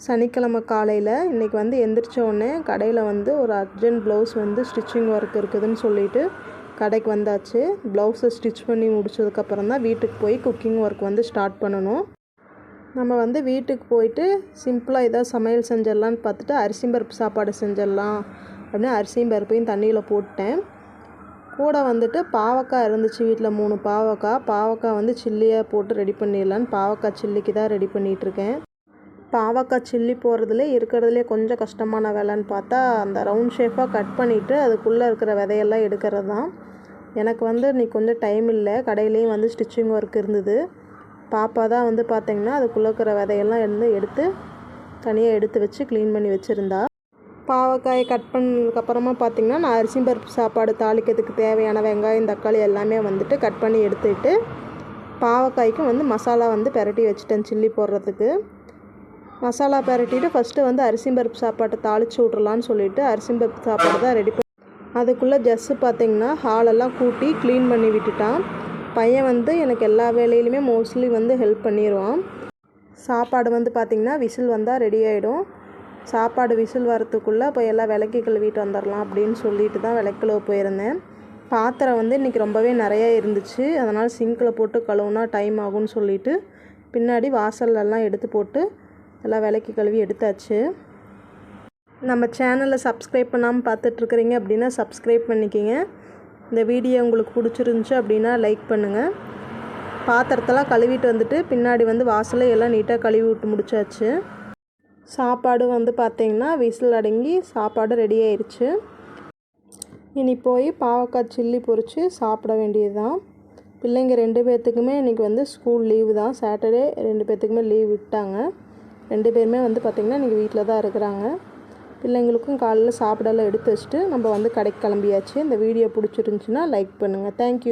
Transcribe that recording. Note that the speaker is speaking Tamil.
சனிக்கிழமை காலையில் இன்றைக்கி வந்து எந்திரிச்ச உடனே கடையில் வந்து ஒரு அர்ஜென்ட் ப்ளவுஸ் வந்து ஸ்டிச்சிங் ஒர்க் இருக்குதுன்னு சொல்லிட்டு கடைக்கு வந்தாச்சு. ப்ளவுஸை ஸ்டிச் பண்ணி முடிச்சதுக்கப்புறம் தான் வீட்டுக்கு போய் குக்கிங் ஒர்க் வந்து ஸ்டார்ட் பண்ணணும். நம்ம வந்து வீட்டுக்கு போயிட்டு சிம்பிளாக ஏதாவது சமையல் செஞ்சிடலான்னு பார்த்துட்டு அரிசி பருப்பு சாப்பாடு செஞ்சிடலாம் அப்படின்னு அரிசியும் பருப்பையும் தண்ணியில் போட்டேன். கூட வந்துட்டு பாவக்காய் இருந்துச்சு வீட்டில், 3 பாவக்காய் வந்து சில்லியாக போட்டு ரெடி பண்ணிடலான்னு பாவக்காய் சில்லிக்கு தான் ரெடி பண்ணிகிட்ருக்கேன். பாவக்காய் சில்லி போடுறதுலே இருக்கிறதுலே கொஞ்சம் கஷ்டமான வேலைன்னு பார்த்தா அந்த ரவுண்ட் ஷேப்பாக கட் பண்ணிவிட்டு அதுக்குள்ளே இருக்கிற விதையெல்லாம் எடுக்கிறது தான். எனக்கு வந்து இன்றைக்கி கொஞ்சம் டைம் இல்லை. கடையிலையும் வந்து ஸ்டிச்சிங் ஒர்க் இருந்தது. பாப்பா தான் வந்து பார்த்திங்கன்னா அதுக்குள்ளே இருக்கிற விதையெல்லாம் எடுத்து தனியாக எடுத்து வச்சு க்ளீன் பண்ணி வச்சுருந்தா. பாவக்காயை கட் பண்ணதுக்கப்புறமா பார்த்திங்கன்னா நான் அரிசி பருப்பு சாப்பாடு தாளிக்கிறதுக்கு தேவையான வெங்காயம் தக்காளி எல்லாமே வந்துட்டு கட் பண்ணி எடுத்துக்கிட்டு பாவக்காய்க்கு வந்து மசாலா வந்து பெரட்டி வச்சுட்டேன். சில்லி போடுறதுக்கு மசாலா பெரட்டிட்டு ஃபஸ்ட்டு வந்து அரிசி பருப்பு சாப்பாட்டை தாளித்து விட்றலான்னு சொல்லிவிட்டு அரிசி பருப்பு சாப்பாடு தான் ரெடி பண்ணி அதுக்குள்ளே ஜஸ்ஸு பார்த்திங்கன்னா ஹாலெல்லாம் கூட்டி க்ளீன் பண்ணி விட்டுட்டான். பையன் வந்து எனக்கு எல்லா வேலையிலுமே மோஸ்ட்லி வந்து ஹெல்ப் பண்ணிடுவான். சாப்பாடு வந்து பார்த்திங்கன்னா விசில் வந்தால் ரெடி ஆகிடும். சாப்பாடு விசில் வரத்துக்குள்ளே இப்போ எல்லாம் விளக்கி கழுவிட்டு வந்துடலாம் அப்படின்னு சொல்லிட்டு தான் விளக்கழுவ போயிருந்தேன். பாத்திரம் வந்து இன்றைக்கி ரொம்பவே நிறையா இருந்துச்சு. அதனால் சிங்கில் போட்டு கழுவுனா டைம் ஆகும்னு சொல்லிவிட்டு பின்னாடி வாசல்லலாம் எடுத்து போட்டு எல்லாம் விளக்கி கழுவி எடுத்தாச்சு. நம்ம சேனலை சப்ஸ்கிரைப் பண்ணாமல் பார்த்துட்ருக்குறீங்க அப்படின்னா சப்ஸ்கிரைப் பண்ணிக்கிங்க. இந்த வீடியோ உங்களுக்கு பிடிச்சிருந்துச்சி அப்படின்னா லைக் பண்ணுங்கள். பாத்திரத்தெல்லாம் கழுவிட்டு வந்துட்டு பின்னாடி வந்து வாசலை எல்லாம் நீட்டாக கழுவி விட்டு முடிச்சாச்சு. சாப்பாடு வந்து பார்த்திங்கன்னா விசில் அடங்கி சாப்பாடு ரெடி ஆயிடுச்சு. இனி போய் பாவக்காய் சில்லி பொரித்து சாப்பிட வேண்டியது தான். பிள்ளைங்க 2 பேர்த்துக்குமே இன்றைக்கி வந்து ஸ்கூல் லீவு தான். சாட்டர்டே 2 பேர்த்துக்குமே லீவ் விட்டாங்க. 2 பேருமே வந்து பார்த்திங்கன்னா இன்றைக்கி வீட்டில் தான் இருக்கிறாங்க. பிள்ளைங்களுக்கும் காலையில் சாப்பிடலாம் எடுத்து வச்சுட்டு நம்ம வந்து கடைக்கு கிளம்பியாச்சு. இந்த வீடியோ பிடிச்சிருந்துச்சின்னா லைக் பண்ணுங்கள். தேங்க்யூ.